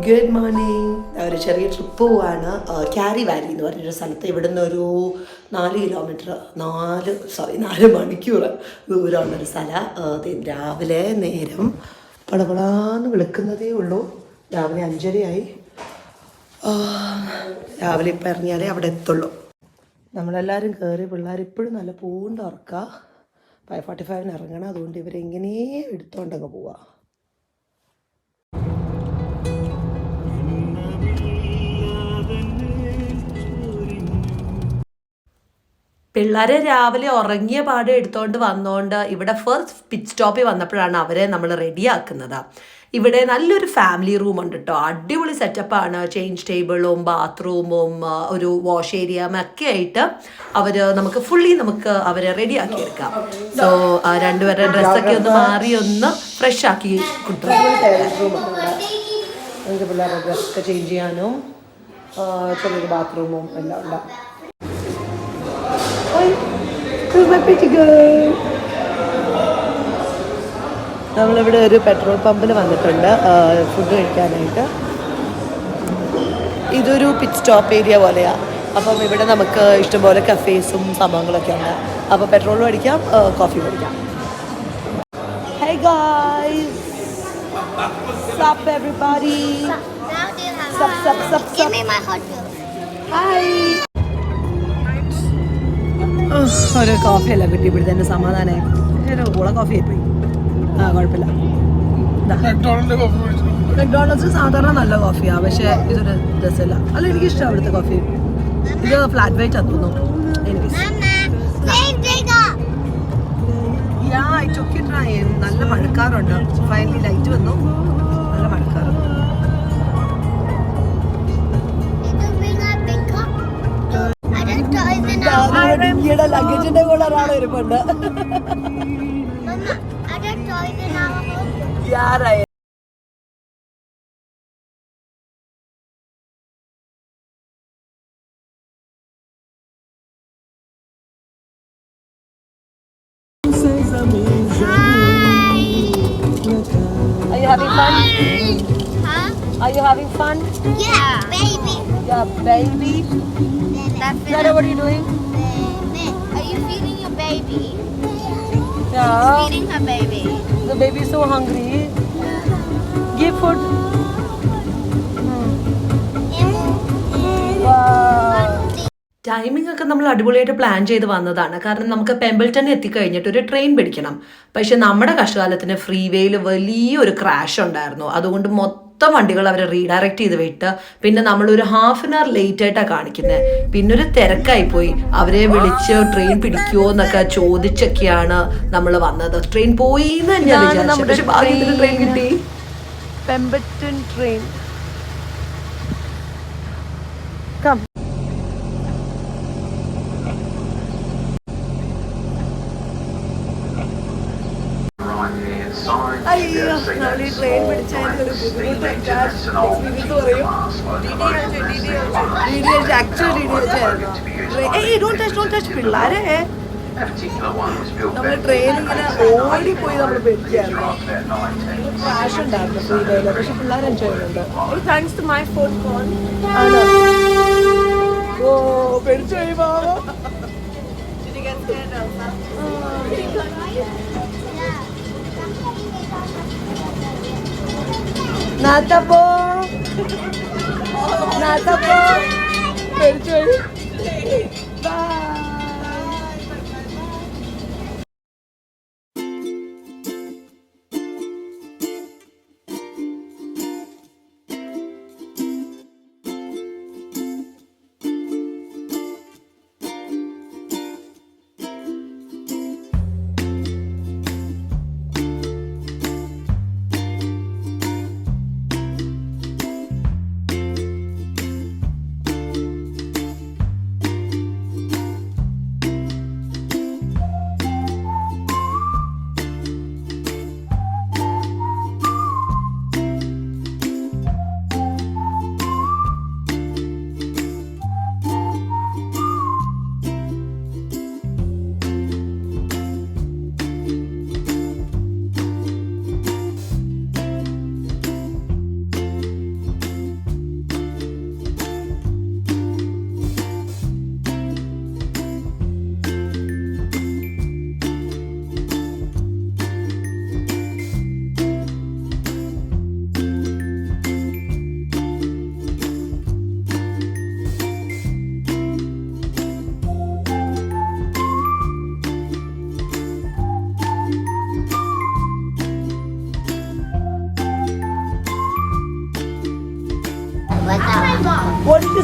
Good morning. ഒരു ചെറിയ trip പോവാണ്. ക്യാരി വാലി എന്ന് പറഞ്ഞൊരു സ്ഥലത്ത്. ഇവിടുന്ന് ഒരു 4 മണിക്കൂർ ദൂരമുള്ളൊരു സ്ഥലം. രാവിലെ നേരം പടപടാന്ന് വിളിക്കുന്നതേ ഉള്ളൂ. രാവിലെ 5:30 രാവിലെ ഇപ്പം ഇറങ്ങിയാലേ അവിടെ എത്തുള്ളൂ. നമ്മളെല്ലാവരും കയറി. പിള്ളേർ ഇപ്പോഴും നല്ല പൂണ്ട് ഉറക്കുക. 5:45 ഇറങ്ങണം. അതുകൊണ്ട് ഇവരെങ്ങനെ എടുത്തോണ്ടങ്ങ് പോവാ. പിള്ളേരെ രാവിലെ ഉറങ്ങിയ പാട് എടുത്തോണ്ട് വന്നോണ്ട് ഇവിടെ ഫസ്റ്റ് പിറ്റ് സ്റ്റോപ്പിൽ വന്നപ്പോഴാണ് അവരെ നമ്മൾ റെഡിയാക്കുന്നത്. ഇവിടെ നല്ലൊരു ഫാമിലി റൂം ഉണ്ട് കേട്ടോ. അടിപൊളി സെറ്റപ്പാണ്. ചേഞ്ച് ടേബിളും ബാത്റൂമും ഒരു വാഷ് ഏരിയയും ഒക്കെ ആയിട്ട് നമുക്ക് അവരെ റെഡിയാക്കി എടുക്കാം. സോ രണ്ടുപേരുടെ ഡ്രസ്സൊക്കെ ഒന്ന് മാറി ഒന്ന് ഫ്രഷ് ആക്കി നമുക്ക് പിള്ളേരുടെ ഡ്രസ്സൊക്കെ ചേഞ്ച് ചെയ്യാനും ചെറിയൊരു ബാത്റൂമും എല്ലാം ഉണ്ടാകും. നമ്മളിവിടെ ഒരു പെട്രോൾ പമ്പിൽ വന്നിട്ടുണ്ട് ഫുഡ് കഴിക്കാനായിട്ട്. ഇതൊരു പിറ്റ് സ്റ്റോപ്പ് ഏരിയ പോലെയാണ്. അപ്പം ഇവിടെ നമുക്ക് ഇഷ്ടംപോലെ കഫേസും സംഭവങ്ങളൊക്കെ ഉണ്ട്. അപ്പോൾ പെട്രോളും അടിക്കാം, കോഫി മേടിക്കാം. Hey guys, what's up everybody? Sup. Give me my hot dog. Hi. ഒരു കോഫിയല്ല കിട്ടി. ഇവിടെ തന്നെ സമാധാനമായി. ഒരു കൂള കോഫി ആയിപ്പോയി. കുഴപ്പമില്ല. മെക്ഡോണൾഡ്സ് സാധാരണ നല്ല കോഫിയാണ്, പക്ഷേ ഇതൊരു രസമില്ല. അല്ല, എനിക്കിഷ്ടമാണ് അവിടുത്തെ കോഫി. ഇത് ഫ്ലാറ്റ് വൈറ്റ് ആണെന്ന് തോന്നുന്നു. നല്ല മഴക്കാറുണ്ട്. ഫൈനലി ലൈറ്റ് വന്നു. നല്ല മഴക്കാറുണ്ട്. ലഗേജിന്റെ കൂടെ ഒരാൾ വരുമ്പുണ്ട്. Are you having fun? Huh? Are you having fun? Yeah, baby. Yeah, baby. Nada, what are you doing? Are you feeding your baby? Yeah. Feeding her baby. The baby is so hungry. Give food. Wow. Timing ഒക്കെ നമ്മൾ അടിപൊളിയായിട്ട് plan ചെയ്ത് വന്നതാണ്. കാരണം നമുക്ക് പെമ്പിൾട്ടൺ എത്തിക്കഴിഞ്ഞിട്ട് ഒരു train പിടിക്കണം. പക്ഷെ നമ്മുടെ കഷ്ടകാലത്തിന് ഫ്രീ വേയിൽ വലിയൊരു ക്രാഷ് ഉണ്ടായിരുന്നു. അതുകൊണ്ട് മൊത്തം വണ്ടികൾ അവരെ റീഡയറക്ട് ചെയ്ത് വിട്ട് പിന്നെ നമ്മളൊരു ഹാഫ് ആൻ അവർ ലേറ്റ് ആയിട്ടാണ് കാണിക്കുന്നത്. പിന്നെ ഒരു തിരക്കായി പോയി. അവരെ വിളിച്ച് ട്രെയിൻ പിടിക്കുമോ എന്നൊക്കെ ചോദിച്ചൊക്കെയാണ് നമ്മൾ വന്നത്. ട്രെയിൻ പോയി എന്ന് തന്നെയാണ് വിചാരിച്ചത്. പക്ഷെ ഭാഗ്യത്തിന് ട്രെയിൻ കിട്ടി. പെമ്പിൾട്ടൺ ട്രെയിൻ. അയ്യോ, നമ്മൾ ഈ ട്രെയിൻ പിടിച്ചതിൻ്റെ ഒരു ബുദ്ധിമുട്ടൊക്കെ പറയും. ആക്ച്വലി പിള്ളേരെ നമ്മൾ ട്രെയിൻ ഇങ്ങനെ ഓടിപ്പോയി നമ്മൾ പേടിക്കായിരുന്നു. ക്രാഷ് ഉണ്ടായിരുന്നു ഫ്രീഡേയിൽ. പക്ഷെ പിള്ളേർ എൻജോയ് ചെയ്യുന്നുണ്ട്. Thanks to my phone call ആണ്. ഓ, പേടിച്ചു പോയി ബാബ. Natapo, പേടിച്ചു പോയി. Bye.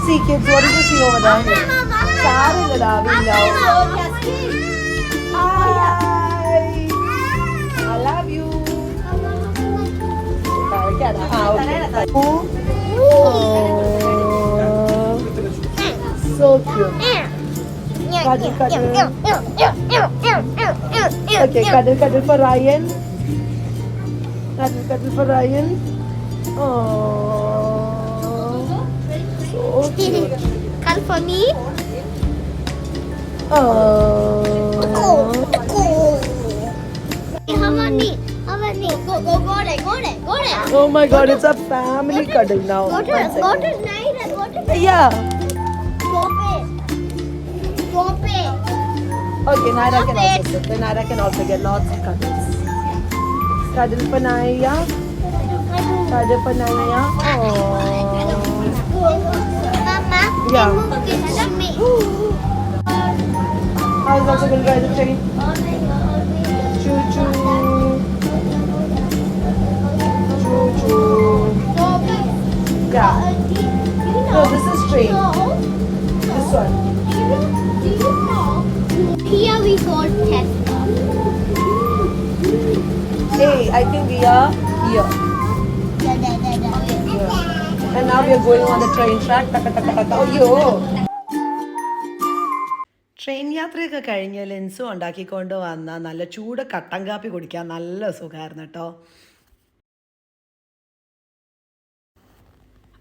see, kids? What did you see over there? Sarilla, we know. Hi. I love you. Okay. So cute. Cuddle. Okay, cuddle for Ryan. Cuddle for Ryan. Oh, so cute. Cuddle for me. Oh. How about me? Go there. Oh my God, it's a family cuddle now. Go to Naira. Yeah. Stop it. Okay, Naira can also sit. Then Naira can also get lots of cuddles. Cuddle for Naya. Cuddle for Naya. Oh. Mama. Yeah. Stop me. I was also going to try the train. Choo choo. Choo choo. Yeah. No, this is train. This one. Do you know? Here we go Tesla. Hey, I think we are here. And now we are going on the train track. Oh, yo. Train യാത്രയൊക്കെ കഴിഞ്ഞ് ലെൻസും ഉണ്ടാക്കിക്കൊണ്ട് വന്ന നല്ല ചൂട് കട്ടൻ കാപ്പി കുടിക്കാൻ നല്ല സുഖമായിരുന്നു കേട്ടോ.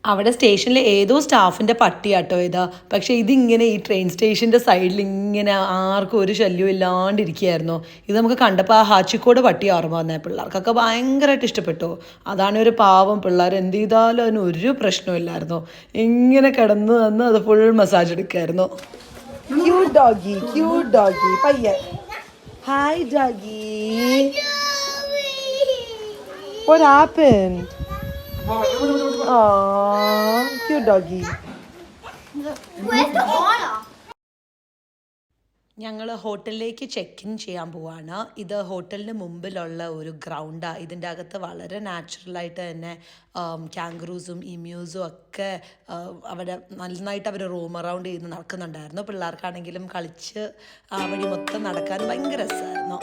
അവിടെ സ്റ്റേഷനിൽ ഏതോ സ്റ്റാഫിൻ്റെ പട്ടിയാട്ടോ ഇതാ. പക്ഷേ ഇതിങ്ങനെ ഈ ട്രെയിൻ സ്റ്റേഷൻ്റെ സൈഡിൽ ഇങ്ങനെ ആർക്കും ഒരു ശല്യവും ഇല്ലാണ്ടിരിക്കുകയായിരുന്നു. ഇത് നമുക്ക് കണ്ടപ്പോൾ ആ ഹാച്ചിക്കോട് പട്ടി ഓർമ്മ വന്നത്. പിള്ളേർക്കൊക്കെ ഭയങ്കരമായിട്ട് ഇഷ്ടപ്പെട്ടു. അതാണ് ഒരു പാവം പിള്ളേർ എന്ത് ചെയ്താലും അതിന് ഒരു പ്രശ്നമില്ലായിരുന്നു. ഇങ്ങനെ കിടന്ന് വന്ന് അത് ഫുൾ മസാജ് എടുക്കുമായിരുന്നു. Cute doggy. Payya. Hi, doggy. What happened? Aww, cute doggy. Where's the order? ഞങ്ങൾ ഹോട്ടലിലേക്ക് ചെക്ക് ഇൻ ചെയ്യാൻ പോവാണ്. ഇത് ഹോട്ടലിന് മുമ്പിലുള്ള ഒരു ഗ്രൗണ്ടാണ്. ഇതിൻ്റെ അകത്ത് വളരെ നാച്ചുറലായിട്ട് തന്നെ കാംഗറൂസും ഇമ്യൂസും ഒക്കെ അവിടെ നന്നായിട്ട് അവർ റൂം അറൗണ്ട് ചെയ്ത് നടക്കുന്നുണ്ടായിരുന്നു. പിള്ളേർക്കാണെങ്കിലും കളിച്ച് ആ വഴി മൊത്തം നടക്കാൻ ഭയങ്കര രസമായിരുന്നു.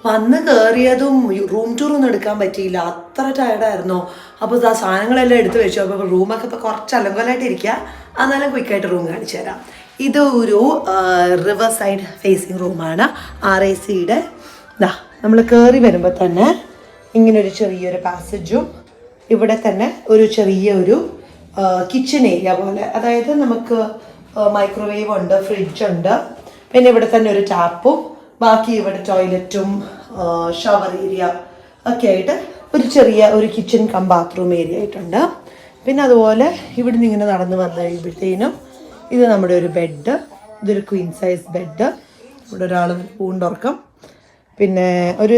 വന്ന് കയറിയതും റൂം ടൂറൊന്നും എടുക്കാൻ പറ്റിയില്ല, അത്ര ടയർഡായിരുന്നു. അപ്പോൾ ആ സാധനങ്ങളെല്ലാം എടുത്ത് വെച്ചു. അപ്പോൾ റൂമൊക്കെ ഇപ്പോൾ കുറച്ച് അലങ്കോലമായിട്ട് ഇരിക്കുക. എന്നാലും ക്വിക്കായിട്ട് റൂം കാണിച്ചു തരാം. ഇത് ഒരു റിവർ സൈഡ് ഫേസിങ് റൂമാണ്. RACയുടെ നമ്മൾ കയറി വരുമ്പോൾ തന്നെ ഇങ്ങനൊരു ചെറിയൊരു പാസേജും ഇവിടെ തന്നെ ഒരു ചെറിയൊരു കിച്ചൺ ഏരിയ പോലെ, അതായത് നമുക്ക് മൈക്രോവേവ് ഉണ്ട്, ഫ്രിഡ്ജുണ്ട്, പിന്നെ ഇവിടെ തന്നെ ഒരു ടാപ്പും ബാക്കി ഇവിടെ ടോയ്ലറ്റും ഷവർ ഏരിയ ഒക്കെ ആയിട്ട് ഒരു കിച്ചൺ കം ബാത്റൂം ഏരിയ ആയിട്ടുണ്ട്. പിന്നെ അതുപോലെ ഇവിടെ നിന്ന് ഇങ്ങനെ നടന്ന് വന്നു കഴിയുമ്പോഴത്തേനും ഇത് നമ്മുടെ ഒരു ബെഡ്, ഇതൊരു ക്വീൻ സൈസ് ബെഡ്, ഇവിടെ ഒരാൾ പൂണ്ടുറക്കം, പിന്നെ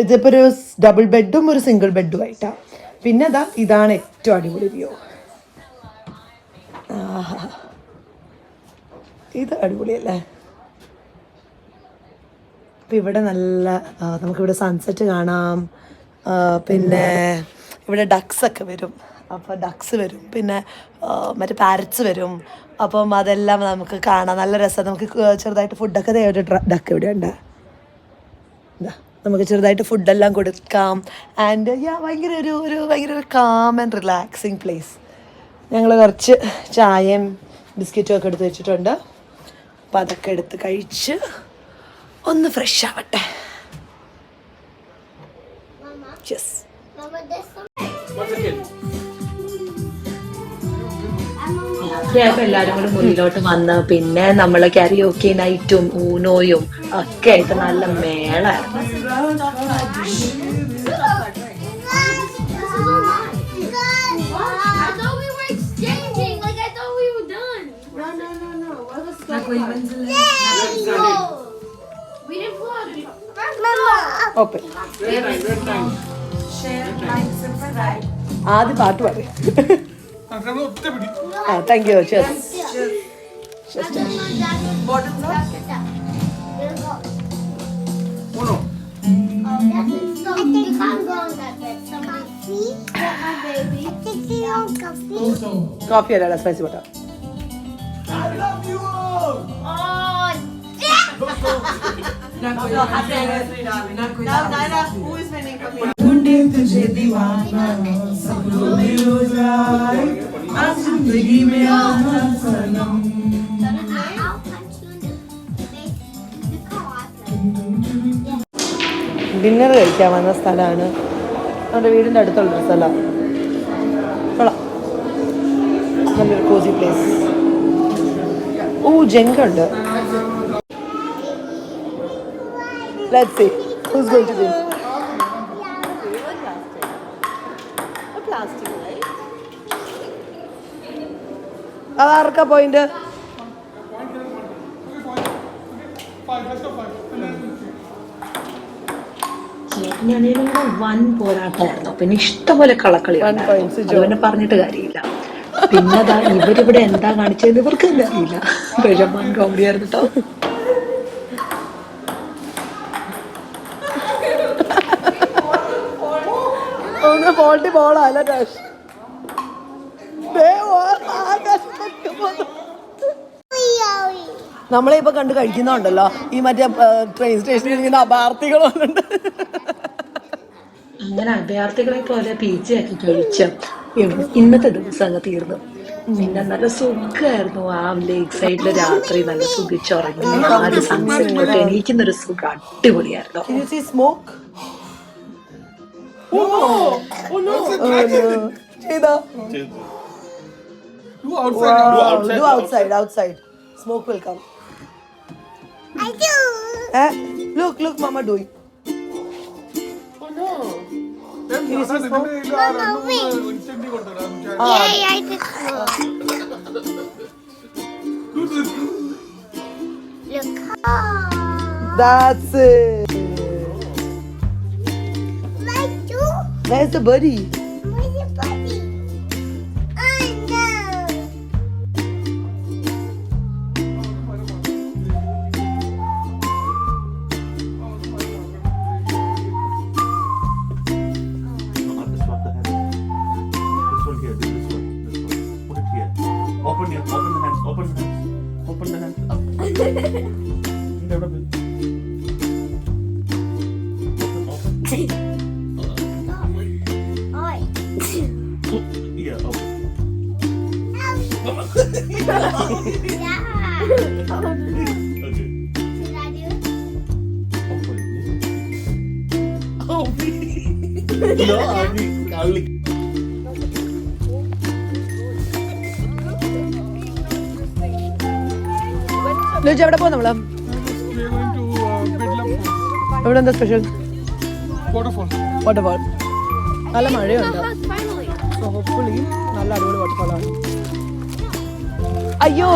ഇതിപ്പോൾ ഒരു ഡബിൾ ബെഡും ഒരു സിംഗിൾ ബെഡും ആയിട്ടാണ്. പിന്നെ ഇതാണ് ഏറ്റവും അടിപൊളി വ്യൂ. ഇത് അടിപൊളിയല്ലേ. അപ്പം ഇവിടെ നല്ല നമുക്കിവിടെ സൺസെറ്റ് കാണാം. പിന്നെ ഇവിടെ ഡക്സൊക്കെ വരും. അപ്പോൾ ഡക്സ് വരും, പിന്നെ മറ്റേ പാരറ്റ്സ് വരും. അപ്പം അതെല്ലാം നമുക്ക് കാണാം, നല്ല രസം. നമുക്ക് ചെറുതായിട്ട് ഫുഡൊക്കെ ഒരു ഡക്ക് ഇവിടെ ഉണ്ട്. നമുക്ക് ചെറുതായിട്ട് ഫുഡെല്ലാം കൊടുക്കാം. ആൻഡ് ഭയങ്കര ഒരു കാം ആൻഡ് റിലാക്സിങ് പ്ലേസ്. ഞങ്ങൾ കുറച്ച് ചായയും ബിസ്ക്കറ്റും ഒക്കെ എടുത്ത് വെച്ചിട്ടുണ്ട്. അപ്പം അതൊക്കെ എടുത്ത് കഴിച്ച് ഒന്ന് ഫ്രഷ് ആവട്ടെ. യെസ്. രാത്രിയായപ്പോൾ എല്ലാവരും കൂടി മുറിയിലോട്ട് വന്ന് പിന്നെ നമ്മൾ കരോക്കെ നൈറ്റും ഊനോയും ഒക്കെ ആയിട്ട് നല്ല മേളായിരുന്നു. We didn't vlog. ഓപ്പൺ. ആദ്യം പാട്ട് പറയും. Thank you. Chess. Oh, that's it. So you can't go on that bed. Coffee? Yeah, my baby. I think you want coffee. Coffee അല്ല spicy water. Oh, I'll punch you in the face. Look how I play. Dinner കഴിക്കാൻ വന്ന സ്ഥലമാണ്. നമ്മുടെ വീടിൻ്റെ അടുത്തുള്ളൊരു സ്ഥലമാണ്. കൊള്ളാം. നല്ലൊരു കോസി പ്ലേസ്. ഓ, ജങ്കുണ്ട്. Let's see who's going to win. അതാർക്കാ പോയിന്റ്? വൻ പോരാട്ടമായിരുന്നു. പിന്നെ ഇഷ്ടംപോലെ കളക്കളി പിന്നെ പറഞ്ഞിട്ട് കാര്യമില്ല. പിന്നെ അതാ ഇവരിവിടെ എന്താ കാണിച്ചതെന്ന് ഇവർക്ക് തന്നെ അറിയില്ല. പക്ഷെ വൻ കോമഡി ആയിരുന്നു കേട്ടോ. ഒന്ന് ഫോൾട്ടി ബോളല്ല ടാഷ്. നമ്മളെ ഇപ്പൊ കണ്ട് കഴിക്കുന്നുണ്ടല്ലോ ഈ മറ്റേ ട്രെയിൻ സ്റ്റേഷനിൽ ഇങ്ങനെ അഭാർത്ഥികളുണ്ട്. അങ്ങനെ അഭയാർത്ഥികളെ പോലെ പീച്ചയാക്കി കഴിച്ച ഇന്നത്തെ ദിവസം അങ്ങ് തീർന്നു. പിന്നെ നല്ല സുഖമായിരുന്നു. ആ ലേക്ക് സൈഡില് രാത്രി നല്ല സുഖിച്ചുറങ്ങി ആ ഒരു സൺസെറ്റ് എണീക്കുന്ന ഒരു സുഖം അടിപൊളിയായിരുന്നു. Smoke will come. I do. Look, Mama doing. Oh no. Can you see smoke? Yeah, I did smoke. Look. That's it. Like you? Where's the buddy? Where's your buddy? Oh no. Open the hands. Oi. Yeah, open. Yeah. Okay. Should I do it? No, I'll ലുജു എവിടെ പോകും നമ്മള്? ഇവിടെ എന്താ special? Waterfall. നല്ല മഴയുണ്ട്. So hopefully നല്ല അടിപൊളി വാട്ടർഫാളാണ്. അയ്യോ,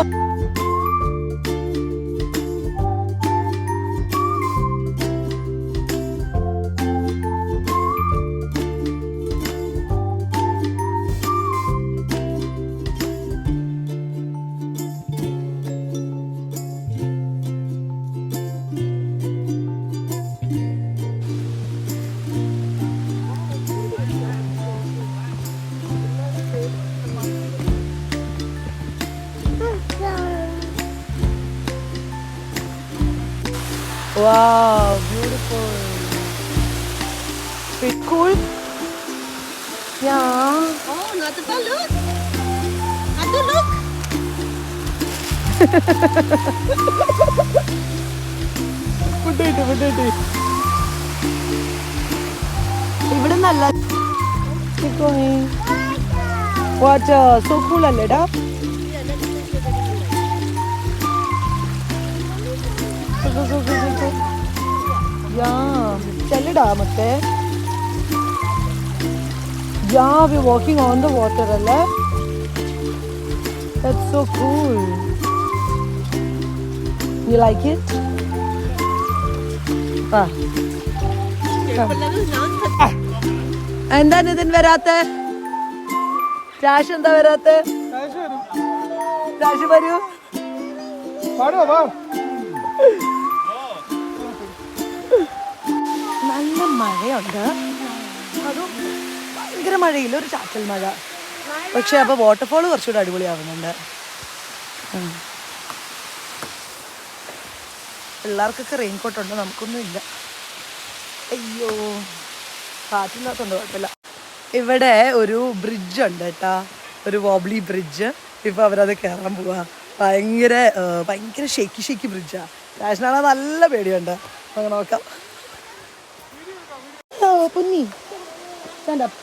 wow, beautiful. Pretty cool. Yeah. Oh, not the look. Not the look. വിട്ടേ. ഇവിടെ നല്ല വാട്ടർ സോ കൂൾ അല്ലേടാ. ചെല്ലടാ ಮತ್ತೆ. Yeah, we're walking on the water അല്ലേ. That's so cool. You like it? എന്താ നിതിൻ വരാത്ത? രാശ് എന്താ വരാത്ത? രാശ് വരൂ. നല്ല മഴയുണ്ട്, അതും ഭയങ്കര മഴയില്ല, ഒരു ചാറ്റൽ മഴ. പക്ഷെ അപ്പൊ വാട്ടർഫോൾ കുറച്ചുകൂടെ അടിപൊളിയാവുന്നുണ്ട്. പിള്ളേർക്കൊക്കെ റെയിൻകോട്ട് ഉണ്ട്, നമുക്കൊന്നും ഇല്ല. അയ്യോ, കാറ്റില്ലാത്തോണ്ട് കുഴപ്പമില്ല. ഇവിടെ ഒരു ബ്രിഡ്ജ് ഉണ്ട് കേട്ടാ, ഒരു വോബ്ലി ബ്രിഡ്ജ്. ഇപ്പൊ അവരത് കയറാൻ പോവാ. ഭയങ്കര ഷെയ്ക്കി ബ്രിഡ്ജാ. രാഷ്നാണെ നല്ല പേടിയുണ്ട്. അങ്ങനെ നോക്കാം. പൊന്നി സ്റ്റാൻഡ് അപ്പ്.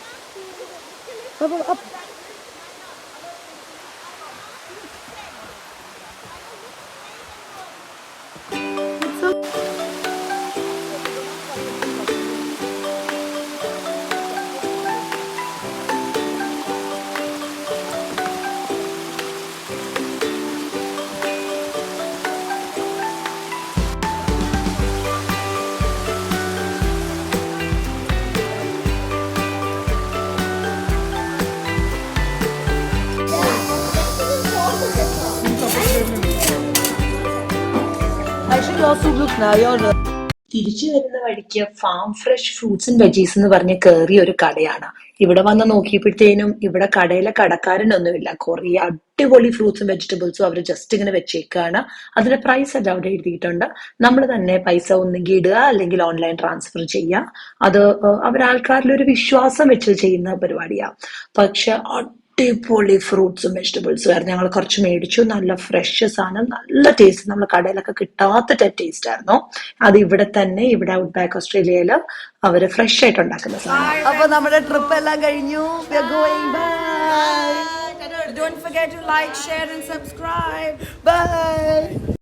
തിരിച്ചു വരുന്ന വഴിക്ക് farm fresh fruits and veggies എന്ന് പറഞ്ഞ് കയറിയ ഒരു കടയാണ്. ഇവിടെ വന്ന് നോക്കിയപ്പോഴത്തേനും ഇവിടെ കടയിലെ കടക്കാരനൊന്നുമില്ല. കുറെ അടിപൊളി ഫ്രൂട്ട്സും വെജിറ്റബിൾസും അവർ ജസ്റ്റ് ഇങ്ങനെ വെച്ചേക്കാണ്. അതിന്റെ പ്രൈസ് എല്ലാം അവിടെ എഴുതിയിട്ടുണ്ട്. നമ്മൾ തന്നെ പൈസ ഒന്നുകിൽ ഇടുക അല്ലെങ്കിൽ ഓൺലൈൻ ട്രാൻസ്ഫർ ചെയ്യുക. അത് അവരാൾക്കാരിൽ ഒരു വിശ്വാസം വെച്ച് ചെയ്യുന്ന പരിപാടിയാണ്. പക്ഷെ അടിപൊളി ഫ്രൂട്ട്സും വെജിറ്റബിൾസും ആയിരുന്നു. ഞങ്ങൾ കുറച്ച് മേടിച്ചു. നല്ല ഫ്രഷ് സാധനം, നല്ല ടേസ്റ്റ്. നമ്മൾ കടയിലൊക്കെ കിട്ടാത്ത ടേസ്റ്റ് ആയിരുന്നു. അത് ഇവിടെ തന്നെ, ഇവിടെ ഔട്ട് ബാക്ക് ഓസ്ട്രേലിയയില് അവര് ഫ്രഷ് ആയിട്ട് ഉണ്ടാക്കുന്ന സാധനം. അപ്പൊ നമ്മുടെ ട്രിപ്പ് എല്ലാം കഴിഞ്ഞു. Don't forget to like, share and subscribe. Bye.